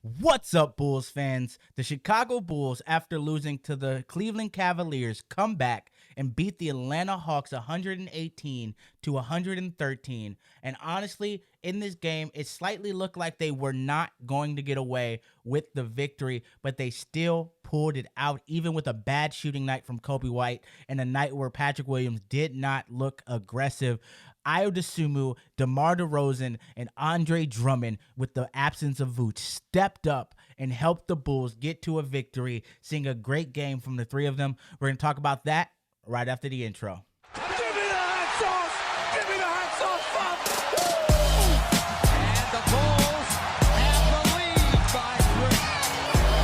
What's up, Bulls fans? The Chicago Bulls, after losing to the Cleveland Cavaliers, come back and beat the Atlanta Hawks 118 to 113. And honestly, in this game, it slightly looked like they were not going to get away with the victory, but they still pulled it out, even with a bad shooting night from Kobe White and a night where Patrick Williams did not look aggressive. Ayo Dosunmu, DeMar DeRozan, and Andre Drummond, with the absence of Vooch, stepped up and helped the Bulls get to a victory, seeing a great game from the three of them. We're going to talk about that right after the intro. Give me the hot sauce! Give me the hot sauce, Bob! And the Bulls have the lead by 3.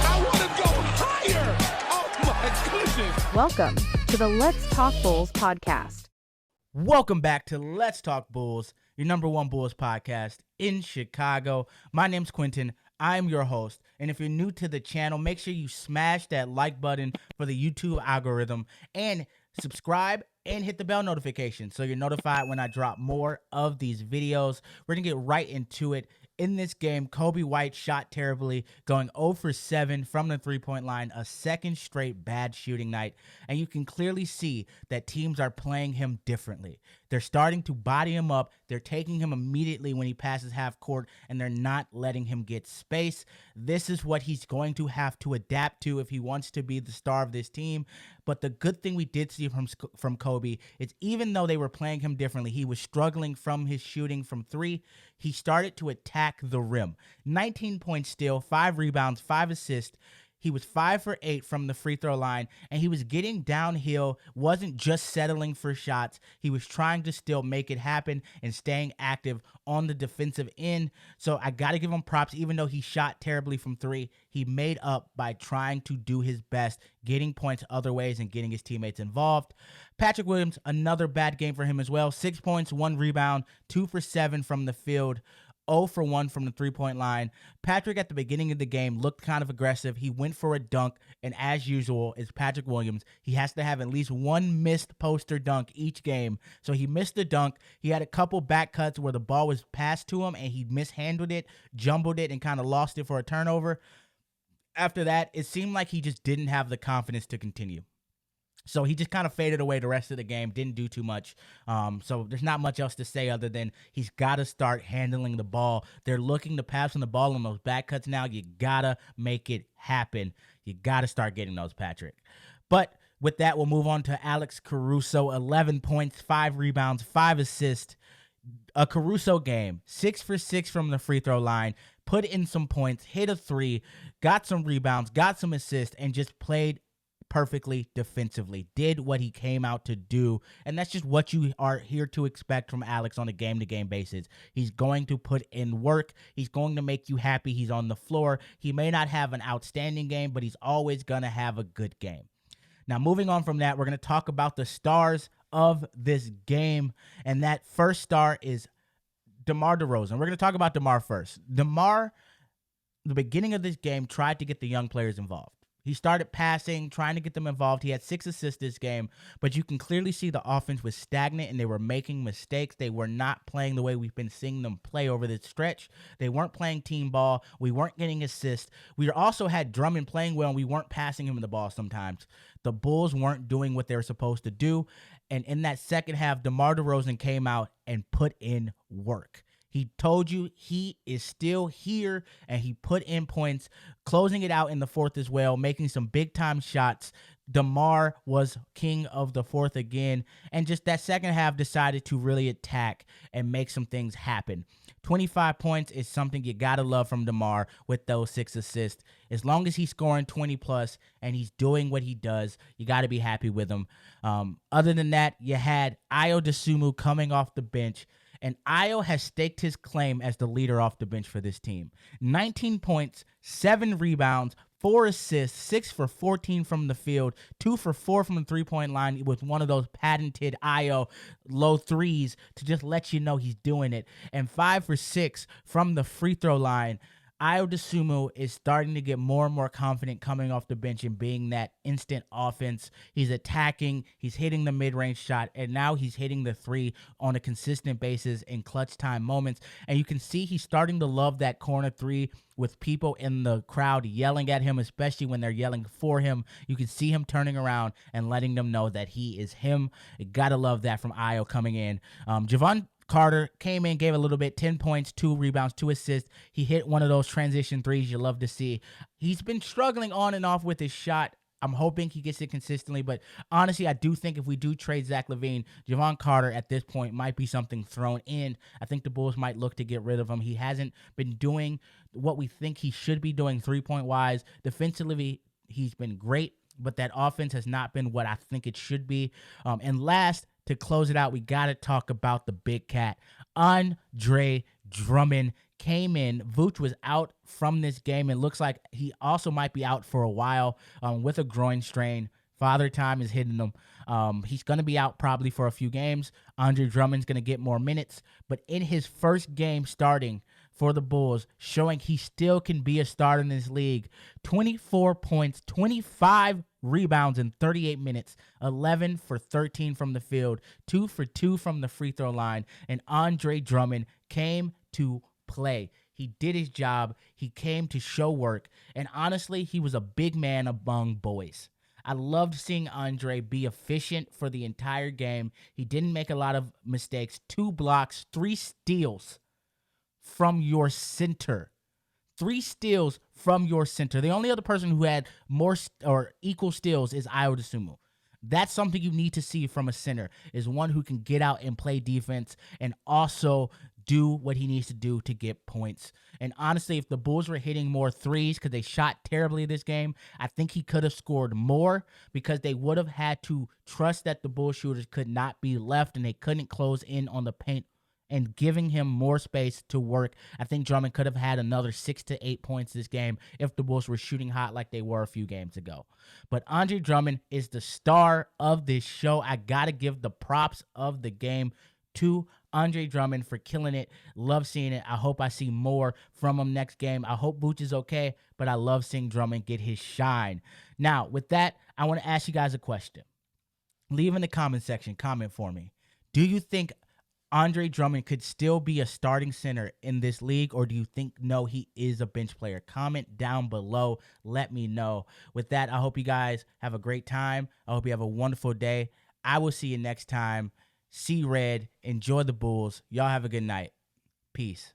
I want to go higher! Oh my goodness! Welcome to the Let's Talk Bulls podcast. Welcome back to Let's Talk Bulls, your number one Bulls podcast in Chicago. My name's Quinton. I'm your host. And if you're new to the channel, make sure you smash that like button for the YouTube algorithm and subscribe and hit the bell notification so you're notified when I drop more of these videos. We're going to get right into it. In this game, Kobe White shot terribly, going 0 for 7 from the three-point line, a second straight bad shooting night. And you can clearly see that teams are playing him differently. They're starting to body him up. They're taking him immediately when he passes half court, and they're not letting him get space. This is what he's going to have to adapt to if he wants to be the star of this team. But the good thing we did see from Kobe is even though they were playing him differently, he was struggling from his shooting from three. He started to attack the rim. 19 points still, 5 rebounds, 5 assists. He was 5 for 8 from the free throw line, and he was getting downhill, wasn't just settling for shots. He was trying to still make it happen and staying active on the defensive end. So I got to give him props. Even though he shot terribly from 3, he made up by trying to do his best, getting points other ways and getting his teammates involved. Patrick Williams, another bad game for him as well. 6 points, 1 rebound, 2 for 7 from the field. 0 for 1 from the three-point line. Patrick, at the beginning of the game, looked kind of aggressive. He went for a dunk, and as usual, it's Patrick Williams. He has to have at least one missed poster dunk each game. So he missed the dunk. He had a couple back cuts where the ball was passed to him, and he mishandled it, jumbled it, and kind of lost it for a turnover. After that, it seemed like he just didn't have the confidence to continue. So he just kind of faded away the rest of the game, didn't do too much. So there's not much else to say other than he's got to start handling the ball. They're looking to pass on the ball on those back cuts now. You got to make it happen. You got to start getting those, Patrick. But with that, we'll move on to Alex Caruso. 11 points, 5 rebounds, 5 assists. A Caruso game, 6 for 6 from the free throw line, put in some points, hit a 3, got some rebounds, got some assists, and just played perfectly defensively, did what he came out to do, and that's just what you are here to expect from Alex on a game-to-game basis. He's going to put in work. He's going to make you happy. He's on the floor. He may not have an outstanding game, but he's always going to have a good game. Now, moving on from that, we're going to talk about the stars of this game, and that first star is DeMar DeRozan. We're going to talk about DeMar first. DeMar, the beginning of this game, tried to get the young players involved. He started passing, trying to get them involved. He had 6 assists this game, but you can clearly see the offense was stagnant and they were making mistakes. They were not playing the way we've been seeing them play over this stretch. They weren't playing team ball. We weren't getting assists. We also had Drummond playing well, and we weren't passing him the ball sometimes. The Bulls weren't doing what they were supposed to do, and in that second half, DeMar DeRozan came out and put in work. He told you he is still here, and he put in points, closing it out in the fourth as well, making some big-time shots. DeMar was king of the fourth again, and just that second half decided to really attack and make some things happen. 25 points is something you got to love from DeMar with those 6 assists. As long as he's scoring 20-plus and he's doing what he does, you got to be happy with him. Other than that, you had Ayo Dosunmu coming off the bench, and Ayo has staked his claim as the leader off the bench for this team. 19 points, 7 rebounds, 4 assists, 6 for 14 from the field, 2 for 4 from the three-point line with one of those patented Ayo low threes to just let you know he's doing it, and 5 for 6 from the free throw line. Ayo Dosunmu is starting to get more and more confident coming off the bench and being that instant offense. He's attacking, he's hitting the mid-range shot, and now he's hitting the three on a consistent basis in clutch time moments. And you can see he's starting to love that corner three with people in the crowd yelling at him, especially when they're yelling for him. You can see him turning around and letting them know that he is him. You gotta love that from Ayo coming in. Javon Carter came in, gave a little bit, 10 points, 2 rebounds, 2 assists. He hit one of those transition threes you love to see. He's been struggling on and off with his shot. I'm hoping he gets it consistently, but honestly, I do think if we do trade Zach LaVine, Javon Carter at this point might be something thrown in. I think the Bulls might look to get rid of him. He hasn't been doing what we think he should be doing three-point wise. Defensively, he's been great, but that offense has not been what I think it should be. And last, to close it out, we got to talk about the big cat. Andre Drummond came in. Vooch was out from this game. It looks like he also might be out for a while with a groin strain. Father time is hitting him. He's going to be out probably for a few games. Andre Drummond's going to get more minutes. But in his first game starting for the Bulls, showing he still can be a starter in this league, 24 points, 25 rebounds in 38 minutes, 11 for 13 from the field, 2 for 2 from the free throw line, and Andre Drummond came to play. He did his job. He came to show work, and honestly, he was a big man among boys. I loved seeing Andre be efficient for the entire game. He didn't make a lot of mistakes. 2 blocks, 3 steals from your center. 3 steals from your center. The only other person who had more or equal steals is Ayo Dosunmu. That's something you need to see from a center, is one who can get out and play defense and also do what he needs to do to get points. And honestly, if the Bulls were hitting more threes because they shot terribly this game, I think he could have scored more because they would have had to trust that the Bulls shooters could not be left and they couldn't close in on the paint, and giving him more space to work. I think Drummond could have had another 6 to 8 points this game if the Bulls were shooting hot like they were a few games ago. But Andre Drummond is the star of this show. I got to give the props of the game to Andre Drummond for killing it. Love seeing it. I hope I see more from him next game. I hope Vooch is okay, but I love seeing Drummond get his shine. Now, with that, I want to ask you guys a question. Leave in the comment section, comment for me. Do you think Andre Drummond could still be a starting center in this league, or do you think, no, he is a bench player? Comment down below. Let me know. With that, I hope you guys have a great time. I hope you have a wonderful day. I will see you next time. See red. Enjoy the Bulls. Y'all have a good night. Peace.